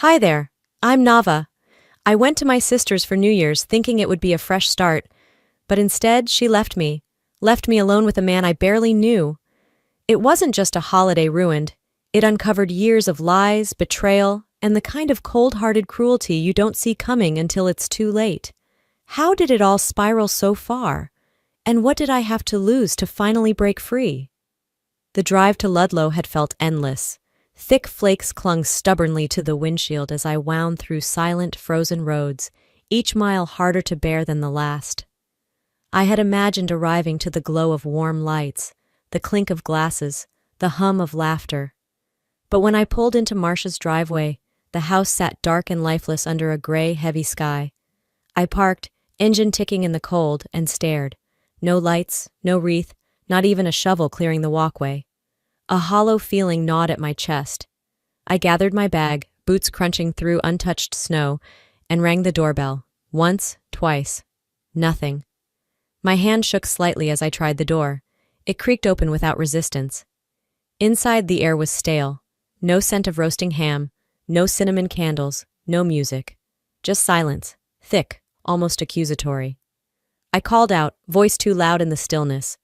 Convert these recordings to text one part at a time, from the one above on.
Hi there, I'm Nava. I went to my sister's for New Year's thinking it would be a fresh start, but instead she left me alone with a man I barely knew. It wasn't just a holiday ruined, it uncovered years of lies, betrayal, and the kind of cold-hearted cruelty you don't see coming until it's too late. How did it all spiral so far? And what did I have to lose to finally break free? The drive to Ludlow had felt endless. Thick flakes clung stubbornly to the windshield as I wound through silent, frozen roads, each mile harder to bear than the last. I had imagined arriving to the glow of warm lights, the clink of glasses, the hum of laughter. But when I pulled into Marcia's driveway, the house sat dark and lifeless under a gray, heavy sky. I parked, engine ticking in the cold, and stared. No lights, no wreath, not even a shovel clearing the walkway. A hollow feeling gnawed at my chest. I gathered my bag, boots crunching through untouched snow, and rang the doorbell. Once, twice. Nothing. My hand shook slightly as I tried the door. It creaked open without resistance. Inside, the air was stale. No scent of roasting ham, no cinnamon candles, no music. Just silence, thick, almost accusatory. I called out, voice too loud in the stillness.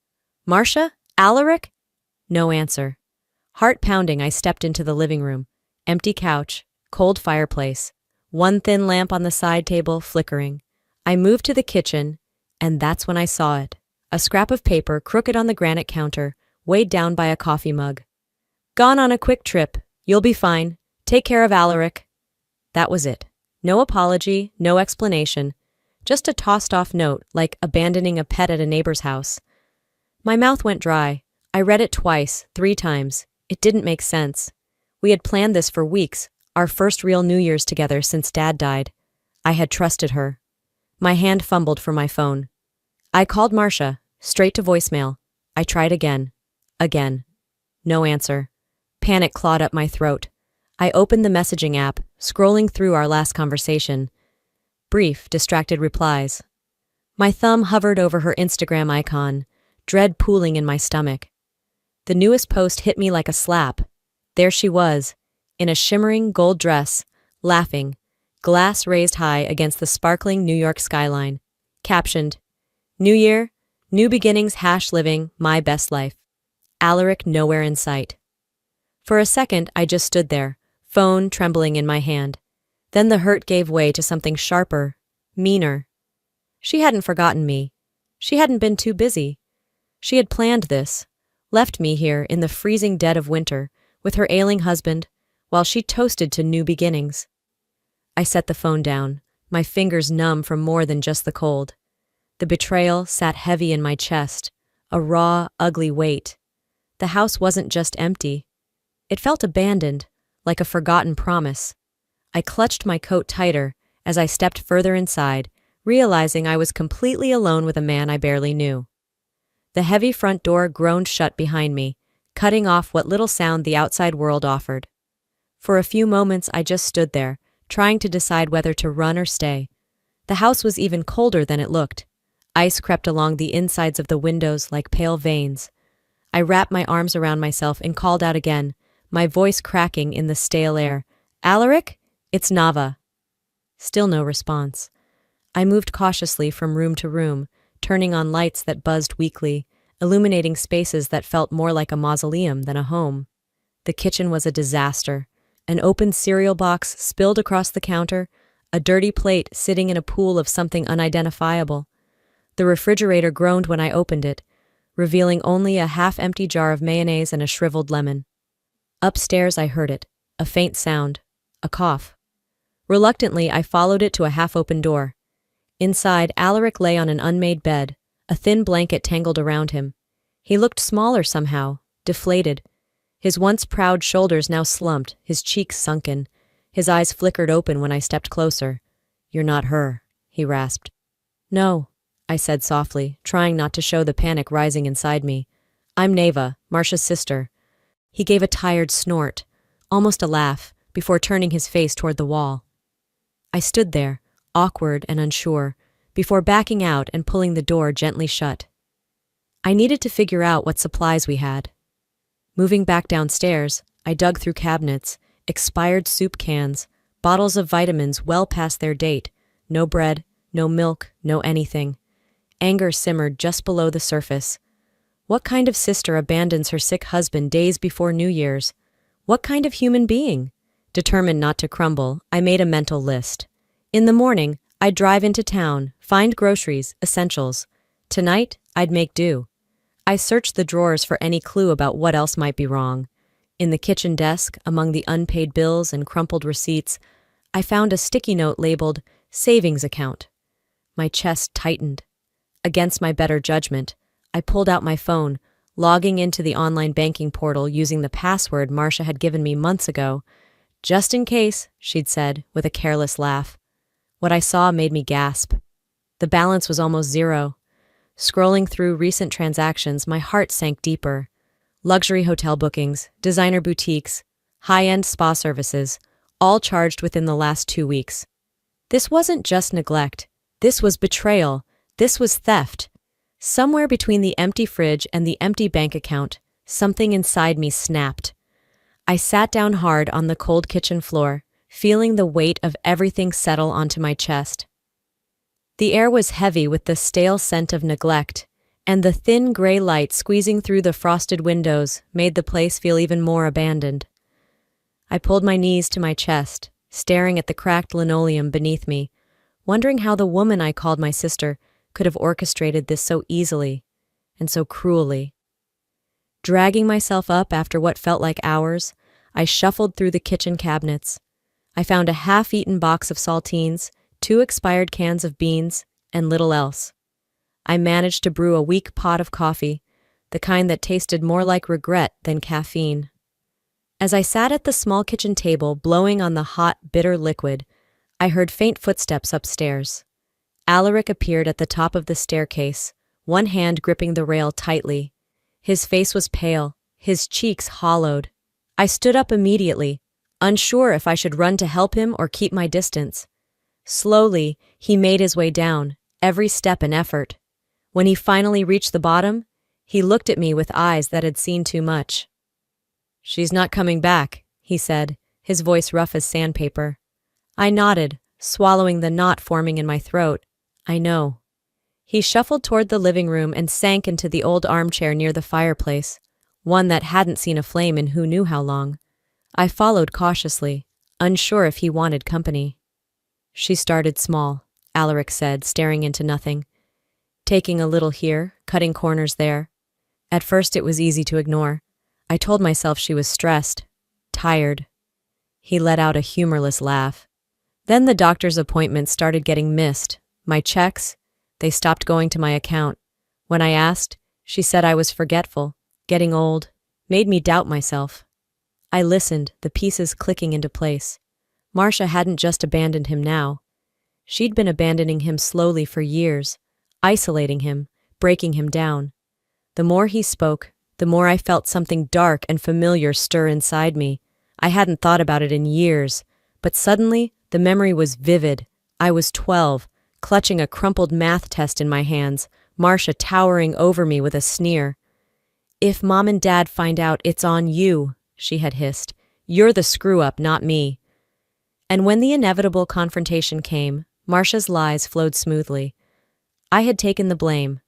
"Marcia? Alaric?" No answer. Heart pounding, I stepped into the living room. Empty couch, cold fireplace, one thin lamp on the side table flickering. I moved to the kitchen, and that's when I saw it. A scrap of paper crooked on the granite counter, weighed down by a coffee mug. "Gone on a quick trip. You'll be fine. Take care of Alaric." That was it. No apology, no explanation. Just a tossed-off note, like abandoning a pet at a neighbor's house. My mouth went dry. I read it twice, 3 times. It didn't make sense. We had planned this for weeks, our first real New Year's together since Dad died. I had trusted her. My hand fumbled for my phone. I called Marcia, straight to voicemail. I tried again. Again. No answer. Panic clawed up my throat. I opened the messaging app, scrolling through our last conversation. Brief, distracted replies. My thumb hovered over her Instagram icon, dread pooling in my stomach. The newest post hit me like a slap. There she was, in a shimmering gold dress, laughing, glass raised high against the sparkling New York skyline. Captioned, "New Year, new beginnings # living my best life. Alaric nowhere in sight." For a second, I just stood there, phone trembling in my hand. Then the hurt gave way to something sharper, meaner. She hadn't forgotten me. She hadn't been too busy. She had planned this, left me here in the freezing dead of winter with her ailing husband while she toasted to new beginnings. I set the phone down, my fingers numb from more than just the cold. The betrayal sat heavy in my chest, a raw, ugly weight. The house wasn't just empty. It felt abandoned, like a forgotten promise. I clutched my coat tighter as I stepped further inside, realizing I was completely alone with a man I barely knew. The heavy front door groaned shut behind me, cutting off what little sound the outside world offered. For a few moments I just stood there, trying to decide whether to run or stay. The house was even colder than it looked. Ice crept along the insides of the windows like pale veins. I wrapped my arms around myself and called out again, my voice cracking in the stale air. "Alaric? It's Nava." Still no response. I moved cautiously from room to room, turning on lights that buzzed weakly, illuminating spaces that felt more like a mausoleum than a home. The kitchen was a disaster. An open cereal box spilled across the counter, a dirty plate sitting in a pool of something unidentifiable. The refrigerator groaned when I opened it, revealing only a half-empty jar of mayonnaise and a shriveled lemon. Upstairs I heard it, a faint sound, a cough. Reluctantly, I followed it to a half-open door. Inside, Alaric lay on an unmade bed, a thin blanket tangled around him. He looked smaller somehow, deflated. His once proud shoulders now slumped, his cheeks sunken. His eyes flickered open when I stepped closer. "You're not her," he rasped. "No," I said softly, trying not to show the panic rising inside me. "I'm Neva, Marcia's sister." He gave a tired snort, almost a laugh, before turning his face toward the wall. I stood there, awkward and unsure, before backing out and pulling the door gently shut. I needed to figure out what supplies we had. Moving back downstairs, I dug through cabinets, expired soup cans, bottles of vitamins well past their date, no bread, no milk, no anything. Anger simmered just below the surface. What kind of sister abandons her sick husband days before New Year's? What kind of human being? Determined not to crumble, I made a mental list. In the morning, I'd drive into town, find groceries, essentials. Tonight, I'd make do. I searched the drawers for any clue about what else might be wrong. In the kitchen desk, among the unpaid bills and crumpled receipts, I found a sticky note labeled savings account. My chest tightened. Against my better judgment, I pulled out my phone, logging into the online banking portal using the password Marcia had given me months ago. Just in case, she'd said, with a careless laugh. What I saw made me gasp. The balance was almost zero. Scrolling through recent transactions, my heart sank deeper. Luxury hotel bookings, designer boutiques, high-end spa services, all charged within the last 2 weeks. This wasn't just neglect. This was betrayal. This was theft. Somewhere between the empty fridge and the empty bank account, something inside me snapped. I sat down hard on the cold kitchen floor, feeling the weight of everything settle onto my chest. The air was heavy with the stale scent of neglect, and the thin gray light squeezing through the frosted windows made the place feel even more abandoned. I pulled my knees to my chest, staring at the cracked linoleum beneath me, wondering how the woman I called my sister could have orchestrated this so easily and so cruelly. Dragging myself up after what felt like hours, I shuffled through the kitchen cabinets. I found a half-eaten box of saltines, 2 expired cans of beans, and little else. I managed to brew a weak pot of coffee, the kind that tasted more like regret than caffeine. As I sat at the small kitchen table blowing on the hot, bitter liquid, I heard faint footsteps upstairs. Alaric appeared at the top of the staircase, one hand gripping the rail tightly. His face was pale, his cheeks hollowed. I stood up immediately, unsure if I should run to help him or keep my distance. Slowly, he made his way down, every step an effort. When he finally reached the bottom, he looked at me with eyes that had seen too much. "She's not coming back," he said, his voice rough as sandpaper. I nodded, swallowing the knot forming in my throat. I know. He shuffled toward the living room and sank into the old armchair near the fireplace, one that hadn't seen a flame in who knew how long. I followed cautiously, unsure if he wanted company. "She started small," Alaric said, staring into nothing. "Taking a little here, cutting corners there. At first it was easy to ignore. I told myself she was stressed, tired." He let out a humorless laugh. Then the doctor's appointments started getting missed. My checks, they stopped going to my account. When I asked, she said I was forgetful, getting old, made me doubt myself. I listened, the pieces clicking into place. Marcia hadn't just abandoned him now. She'd been abandoning him slowly for years, isolating him, breaking him down. The more he spoke, the more I felt something dark and familiar stir inside me. I hadn't thought about it in years, but suddenly the memory was vivid. I was 12, clutching a crumpled math test in my hands, Marcia towering over me with a sneer. "If Mom and Dad find out, it's on you," she had hissed. "You're the screw-up, not me." And when the inevitable confrontation came, Marcia's lies flowed smoothly. I had taken the blame,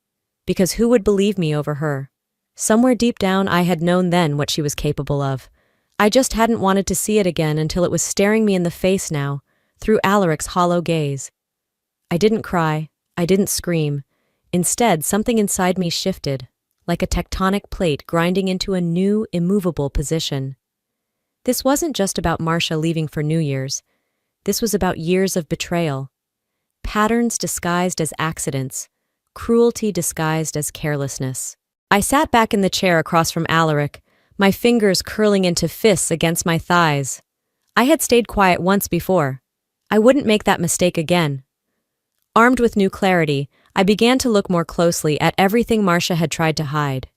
because who would believe me over her? Somewhere deep down, I had known then what she was capable of. I just hadn't wanted to see it again until it was staring me in the face now, through Alaric's hollow gaze. I didn't cry. I didn't scream. Instead, something inside me shifted, like a tectonic plate grinding into a new, immovable position. This wasn't just about Marcia leaving for New Year's. This was about years of betrayal. Patterns disguised as accidents. Cruelty disguised as carelessness. I sat back in the chair across from Alaric, my fingers curling into fists against my thighs. I had stayed quiet once before. I wouldn't make that mistake again. Armed with new clarity, I began to look more closely at everything Marcia had tried to hide.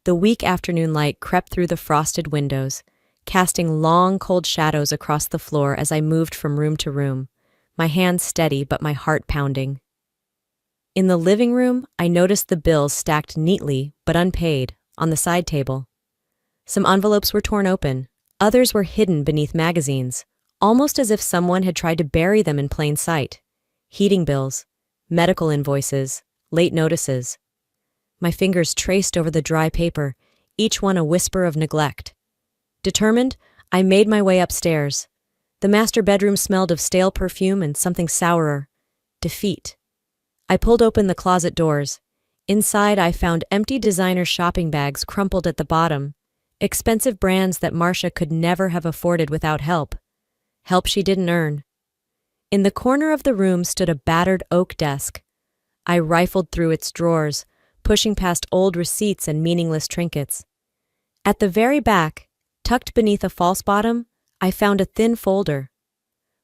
The weak afternoon light crept through the frosted windows, casting long, cold shadows across the floor as I moved from room to room, my hands steady but my heart pounding. In the living room, I noticed the bills stacked neatly but unpaid on the side table. Some envelopes were torn open, others were hidden beneath magazines, almost as if someone had tried to bury them in plain sight. Heating bills, medical invoices, late notices. My fingers traced over the dry paper, each one a whisper of neglect. Determined, I made my way upstairs. The master bedroom smelled of stale perfume and something sourer. Defeat. I pulled open the closet doors. Inside, I found empty designer shopping bags crumpled at the bottom. Expensive brands that Marcia could never have afforded without help. Help she didn't earn. In the corner of the room stood a battered oak desk. I rifled through its drawers, pushing past old receipts and meaningless trinkets. At the very back, tucked beneath a false bottom, I found a thin folder.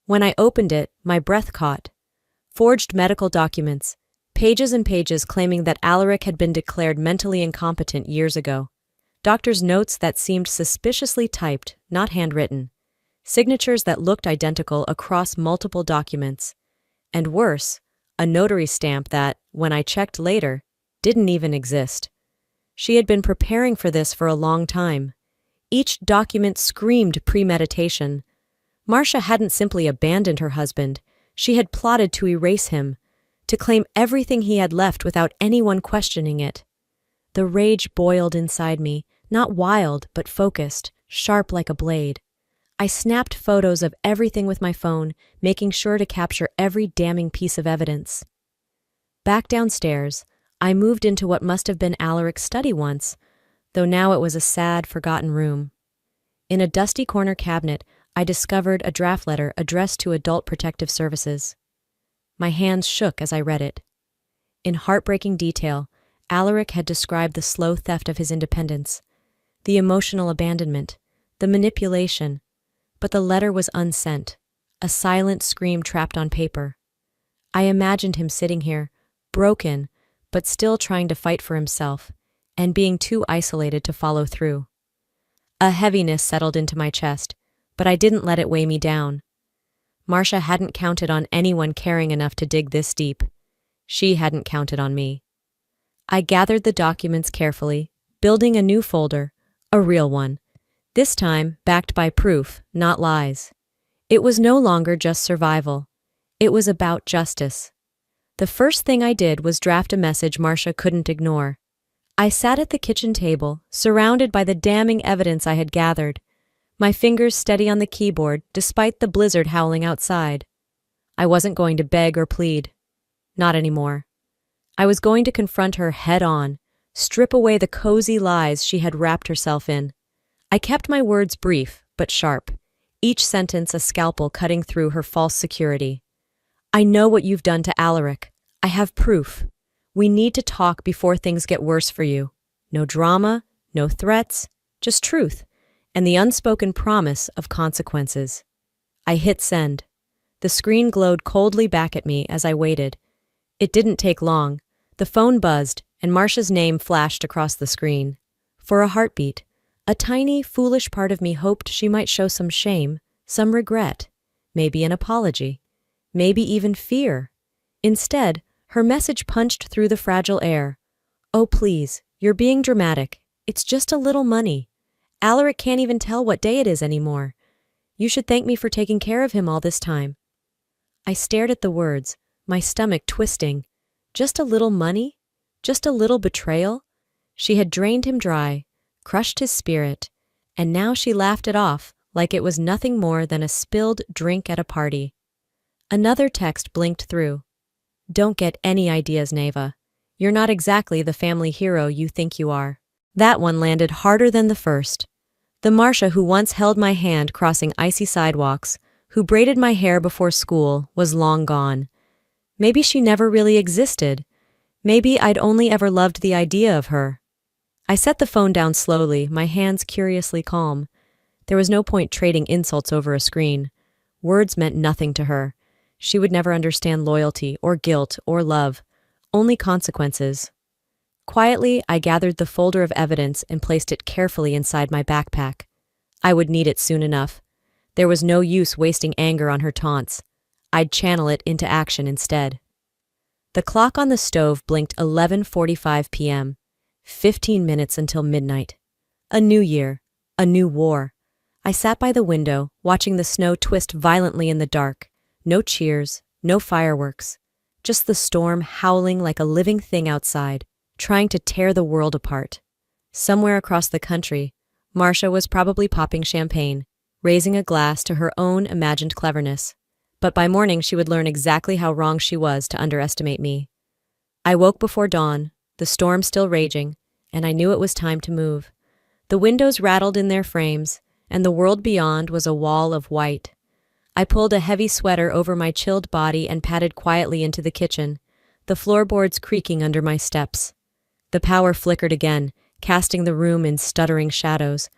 When I opened it, my breath caught. Forged medical documents, pages and pages claiming that Alaric had been declared mentally incompetent years ago. Doctor's notes that seemed suspiciously typed, not handwritten. Signatures that looked identical across multiple documents. And worse, a notary stamp that, when I checked later, didn't even exist. She had been preparing for this for a long time. Each document screamed premeditation. Marcia hadn't simply abandoned her husband. She had plotted to erase him, to claim everything he had left without anyone questioning it. The rage boiled inside me, not wild, but focused, sharp like a blade. I snapped photos of everything with my phone, making sure to capture every damning piece of evidence. Back downstairs, I moved into what must have been Alaric's study once, though now it was a sad, forgotten room. In a dusty corner cabinet, I discovered a draft letter addressed to Adult Protective Services. My hands shook as I read it. In heartbreaking detail, Alaric had described the slow theft of his independence, the emotional abandonment, the manipulation, but the letter was unsent, a silent scream trapped on paper. I imagined him sitting here, broken, but still trying to fight for himself, and being too isolated to follow through. A heaviness settled into my chest, but I didn't let it weigh me down. Marcia hadn't counted on anyone caring enough to dig this deep. She hadn't counted on me. I gathered the documents carefully, building a new folder, a real one, this time backed by proof, not lies. It was no longer just survival. It was about justice. The first thing I did was draft a message Marcia couldn't ignore. I sat at the kitchen table, surrounded by the damning evidence I had gathered, my fingers steady on the keyboard despite the blizzard howling outside. I wasn't going to beg or plead. Not anymore. I was going to confront her head-on, strip away the cozy lies she had wrapped herself in. I kept my words brief, but sharp, each sentence a scalpel cutting through her false security. I know what you've done to Alaric. I have proof. We need to talk before things get worse for you. No drama, no threats, just truth, and the unspoken promise of consequences. I hit send. The screen glowed coldly back at me as I waited. It didn't take long. The phone buzzed, and Marcia's name flashed across the screen. For a heartbeat, a tiny, foolish part of me hoped she might show some shame, some regret, maybe an apology, maybe even fear. Instead, her message punched through the fragile air. Oh, please, you're being dramatic. It's just a little money. Alaric can't even tell what day it is anymore. You should thank me for taking care of him all this time. I stared at the words, my stomach twisting. Just a little money? Just a little betrayal? She had drained him dry, crushed his spirit, and now she laughed it off like it was nothing more than a spilled drink at a party. Another text blinked through. Don't get any ideas, Neva. You're not exactly the family hero you think you are. That one landed harder than the first. The Marcia who once held my hand crossing icy sidewalks, who braided my hair before school, was long gone. Maybe she never really existed. Maybe I'd only ever loved the idea of her. I set the phone down slowly, my hands curiously calm. There was no point trading insults over a screen. Words meant nothing to her. She would never understand loyalty or guilt or love, only consequences. Quietly, I gathered the folder of evidence and placed it carefully inside my backpack. I would need it soon enough. There was no use wasting anger on her taunts. I'd channel it into action instead. The clock on the stove blinked 11:45 p.m. 15 minutes until midnight. A new year, a new war. I sat by the window, watching the snow twist violently in the dark. No cheers, no fireworks. Just the storm howling like a living thing outside, trying to tear the world apart. Somewhere across the country, Marcia was probably popping champagne, raising a glass to her own imagined cleverness. But by morning she would learn exactly how wrong she was to underestimate me. I woke before dawn, the storm still raging, and I knew it was time to move. The windows rattled in their frames, and the world beyond was a wall of white. I pulled a heavy sweater over my chilled body and padded quietly into the kitchen, the floorboards creaking under my steps. The power flickered again, casting the room in stuttering shadows.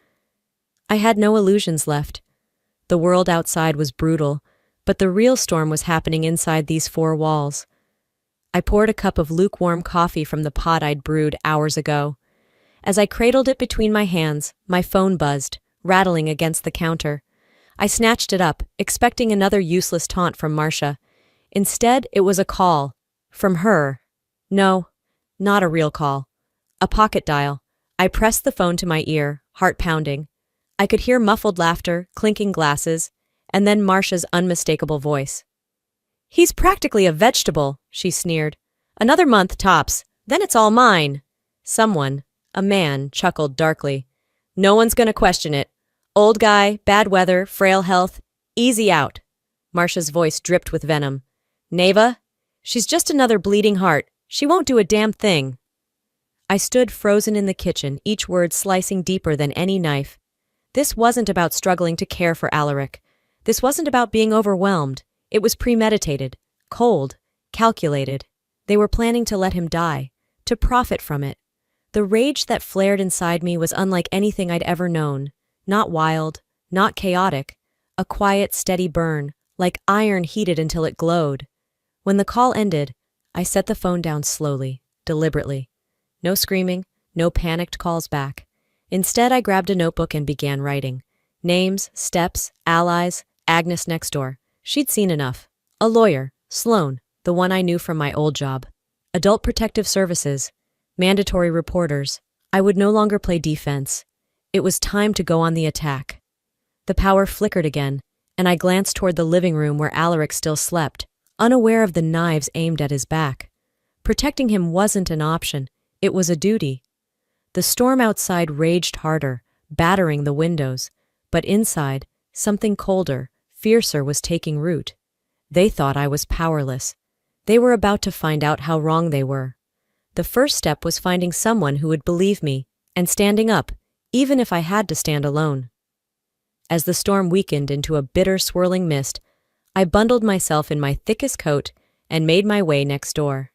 I had no illusions left. The world outside was brutal, but the real storm was happening inside these four walls. I poured a cup of lukewarm coffee from the pot I'd brewed hours ago. As I cradled it between my hands, my phone buzzed, rattling against the counter. I snatched it up, expecting another useless taunt from Marcia. Instead, it was a call. From her. No, not a real call. A pocket dial. I pressed the phone to my ear, heart pounding. I could hear muffled laughter, clinking glasses, and then Marcia's unmistakable voice. "He's practically a vegetable," she sneered. "Another month tops, then it's all mine." Someone, a man, chuckled darkly. "No one's gonna question it. Old guy, bad weather, frail health, easy out." Marcia's voice dripped with venom. "Neva? She's just another bleeding heart. She won't do a damn thing." I stood frozen in the kitchen, each word slicing deeper than any knife. This wasn't about struggling to care for Alaric. This wasn't about being overwhelmed. It was premeditated, cold, calculated. They were planning to let him die, to profit from it. The rage that flared inside me was unlike anything I'd ever known. Not wild, not chaotic. A quiet, steady burn, like iron heated until it glowed. When the call ended, I set the phone down slowly, deliberately. No screaming, no panicked calls back. Instead, I grabbed a notebook and began writing. Names, steps, allies, Agnes next door. She'd seen enough. A lawyer, Sloan, the one I knew from my old job. Adult Protective Services. Mandatory reporters. I would no longer play defense. It was time to go on the attack. The power flickered again, and I glanced toward the living room where Alaric still slept, unaware of the knives aimed at his back. Protecting him wasn't an option. It was a duty. The storm outside raged harder, battering the windows, but inside, something colder, fiercer was taking root. They thought I was powerless. They were about to find out how wrong they were. The first step was finding someone who would believe me, and standing up, even if I had to stand alone. As the storm weakened into a bitter swirling mist, I bundled myself in my thickest coat and made my way next door.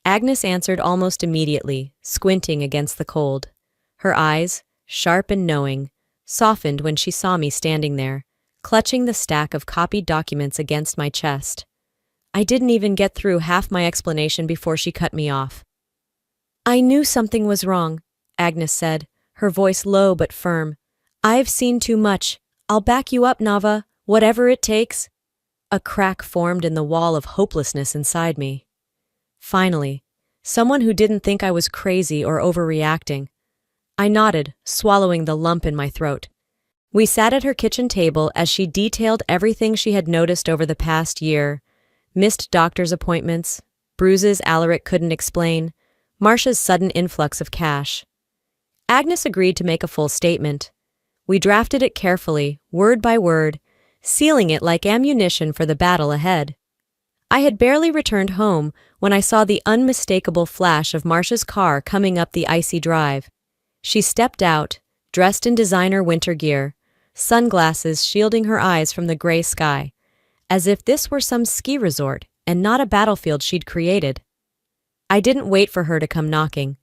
Agnes answered almost immediately, squinting against the cold. Her eyes, sharp and knowing, softened when she saw me standing there, clutching the stack of copied documents against my chest. I didn't even get through half my explanation before she cut me off. "I knew something was wrong," Agnes said, her voice low but firm. "I've seen too much. I'll back you up, Nava, whatever it takes." A crack formed in the wall of hopelessness inside me. Finally, someone who didn't think I was crazy or overreacting. I nodded, swallowing the lump in my throat. We sat at her kitchen table as she detailed everything she had noticed over the past year. Missed doctor's appointments, bruises Alaric couldn't explain, Marcia's sudden influx of cash. Agnes agreed to make a full statement. We drafted it carefully, word by word, sealing it like ammunition for the battle ahead. I had barely returned home when I saw the unmistakable flash of Marcia's car coming up the icy drive. She stepped out, dressed in designer winter gear, sunglasses shielding her eyes from the gray sky, as if this were some ski resort and not a battlefield she'd created. I didn't wait for her to come knocking.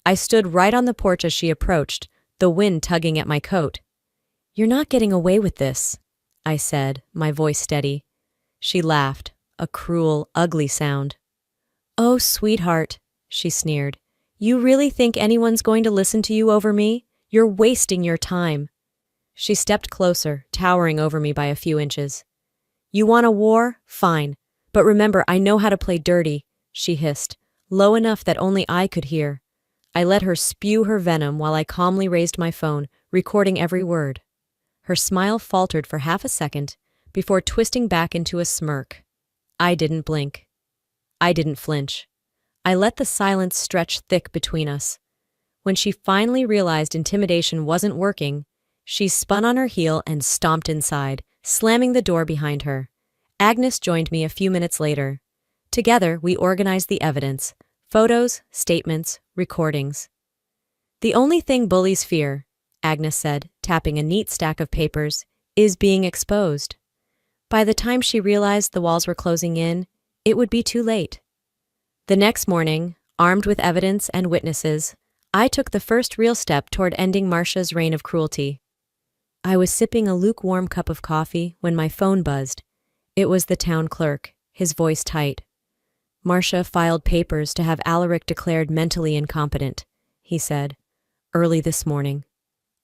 I stood right on the porch as she approached, the wind tugging at my coat. "You're not getting away with this," I said, my voice steady. She laughed, a cruel, ugly sound. "Oh, sweetheart," she sneered. "You really think anyone's going to listen to you over me? You're wasting your time." She stepped closer, towering over me by a few inches. "You want a war? Fine. But remember, I know how to play dirty," she hissed, low enough that only I could hear. I let her spew her venom while I calmly raised my phone, recording every word. Her smile faltered for half a second before twisting back into a smirk. I didn't blink. I didn't flinch. I let the silence stretch thick between us. When she finally realized intimidation wasn't working, she spun on her heel and stomped inside, slamming the door behind her. Agnes joined me a few minutes later. Together, we organized the evidence: photos, statements, recordings. "The only thing bullies fear," Agnes said, tapping a neat stack of papers, "is being exposed." By the time she realized the walls were closing in, it would be too late. The next morning, armed with evidence and witnesses, I took the first real step toward ending Marcia's reign of cruelty. I was sipping a lukewarm cup of coffee when my phone buzzed. It was the town clerk, his voice tight. "Marcia filed papers to have Alaric declared mentally incompetent," he said, "early this morning."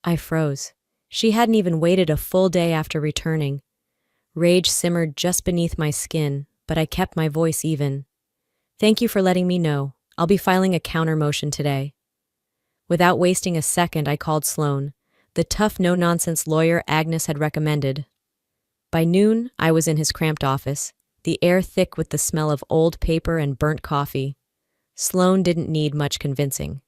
I froze. She hadn't even waited a full day after returning. Rage simmered just beneath my skin, but I kept my voice even. "Thank you for letting me know. I'll be filing a counter motion today." Without wasting a second, I called Sloan, the tough, no-nonsense lawyer Agnes had recommended. By noon, I was in his cramped office, the air thick with the smell of old paper and burnt coffee. Sloan didn't need much convincing.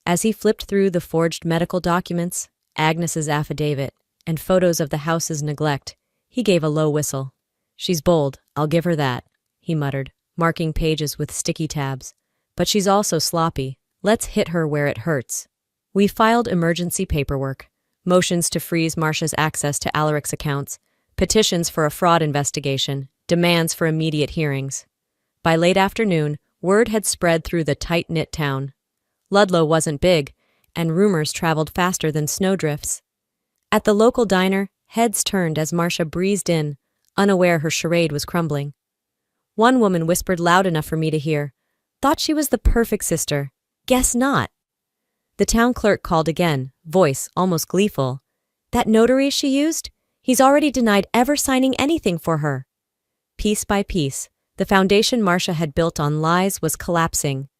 As he flipped through the forged medical documents, Agnes's affidavit, and photos of the house's neglect, he gave a low whistle. "She's bold, I'll give her that," he muttered, marking pages with sticky tabs. "But she's also sloppy. Let's hit her where it hurts." We filed emergency paperwork: motions to freeze Marcia's access to Alaric's accounts, petitions for a fraud investigation, demands for immediate hearings. By late afternoon, word had spread through the tight-knit town. Ludlow wasn't big, and rumors traveled faster than snowdrifts. At the local diner, heads turned as Marcia breezed in, unaware her charade was crumbling. One woman whispered loud enough for me to hear, "Thought she was the perfect sister. Guess not." The town clerk called again, voice almost gleeful. "That notary she used? He's already denied ever signing anything for her." Piece by piece, the foundation Marcia had built on lies was collapsing.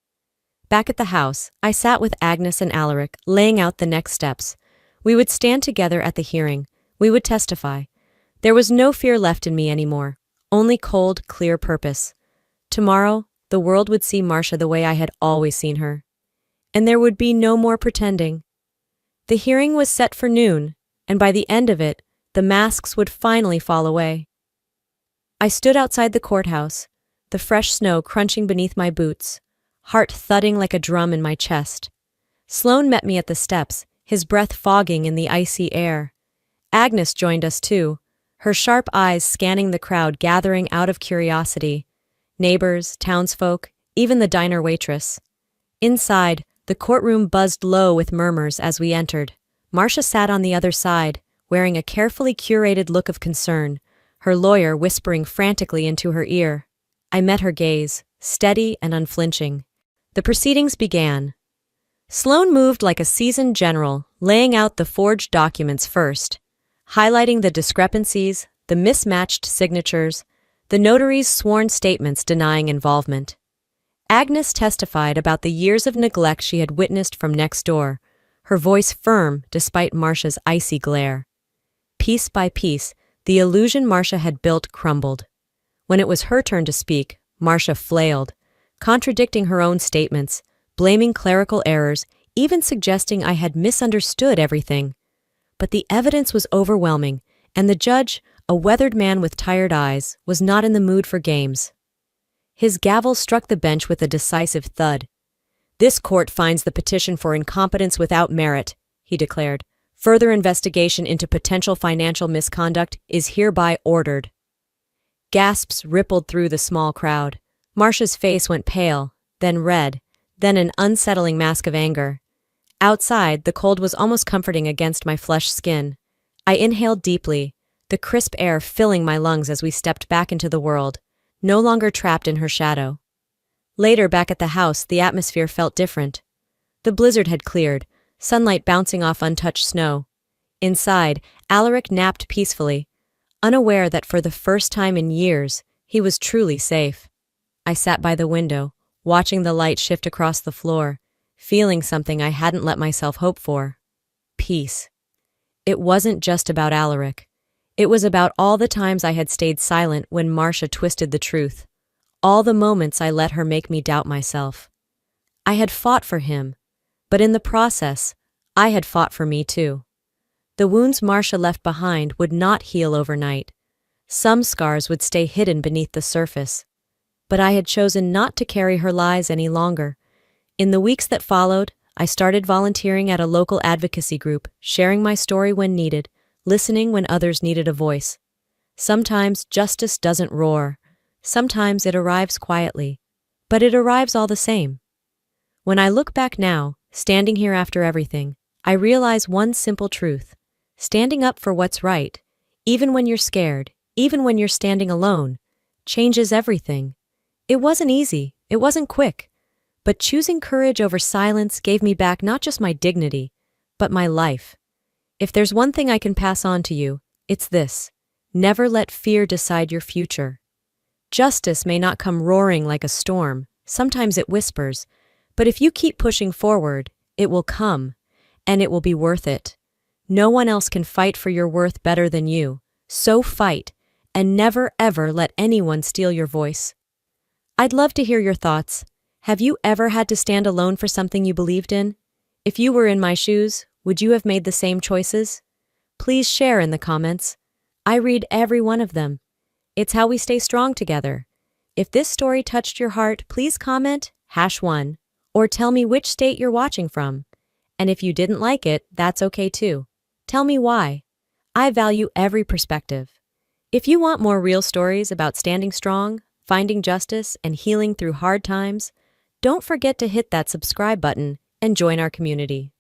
Back at the house, I sat with Agnes and Alaric, laying out the next steps. We would stand together at the hearing. We would testify. There was no fear left in me anymore, only cold, clear purpose. Tomorrow, the world would see Marcia the way I had always seen her. And there would be no more pretending. The hearing was set for noon, and by the end of it, the masks would finally fall away. I stood outside the courthouse, the fresh snow crunching beneath my boots, heart thudding like a drum in my chest. Sloan met me at the steps, his breath fogging in the icy air. Agnes joined us too, her sharp eyes scanning the crowd gathering out of curiosity. Neighbors, townsfolk, even the diner waitress. Inside, the courtroom buzzed low with murmurs as we entered. Marcia sat on the other side, wearing a carefully curated look of concern, her lawyer whispering frantically into her ear. I met her gaze, steady and unflinching. The proceedings began. Sloan moved like a seasoned general, laying out the forged documents first, highlighting the discrepancies, the mismatched signatures, the notary's sworn statements denying involvement. Agnes testified about the years of neglect she had witnessed from next door, her voice firm despite Marcia's icy glare. Piece by piece, the illusion Marcia had built crumbled. When it was her turn to speak, Marcia flailed, contradicting her own statements, blaming clerical errors, even suggesting I had misunderstood everything. But the evidence was overwhelming, and the judge, a weathered man with tired eyes, was not in the mood for games. His gavel struck the bench with a decisive thud. "This court finds the petition for incompetence without merit," he declared. "Further investigation into potential financial misconduct is hereby ordered." Gasps rippled through the small crowd. Marcia's face went pale, then red, then an unsettling mask of anger. Outside, the cold was almost comforting against my flushed skin. I inhaled deeply, the crisp air filling my lungs as we stepped back into the world, no longer trapped in her shadow. Later, back at the house, the atmosphere felt different. The blizzard had cleared, sunlight bouncing off untouched snow. Inside, Alaric napped peacefully, unaware that for the first time in years, he was truly safe. I sat by the window, watching the light shift across the floor, feeling something I hadn't let myself hope for. Peace. it wasn't just about Alaric. It was about all the times I had stayed silent when Marcia twisted the truth. All the moments I let her make me doubt myself. I had fought for him, but in the process, I had fought for me too. The wounds Marcia left behind would not heal overnight. Some scars would stay hidden beneath the surface. But I had chosen not to carry her lies any longer. In the weeks that followed, I started volunteering at a local advocacy group, sharing my story when needed, listening when others needed a voice. Sometimes justice doesn't roar. Sometimes it arrives quietly. But it arrives all the same. When I look back now, standing here after everything, I realize one simple truth. Standing up for what's right, even when you're scared, even when you're standing alone, changes everything. It wasn't easy, it wasn't quick, but choosing courage over silence gave me back not just my dignity, but my life. If there's one thing I can pass on to you, it's this: never let fear decide your future. Justice may not come roaring like a storm, sometimes it whispers, but if you keep pushing forward, it will come, and it will be worth it. No one else can fight for your worth better than you, so fight, and never ever let anyone steal your voice. I'd love to hear your thoughts. Have you ever had to stand alone for something you believed in? If you were in my shoes, would you have made the same choices? Please share in the comments. I read every one of them. It's how we stay strong together. If this story touched your heart, please comment #1 or tell me which state you're watching from. And if you didn't like it, that's okay too. Tell me why. I value every perspective. If you want more real stories about standing strong, finding justice, and healing through hard times, don't forget to hit that subscribe button and join our community.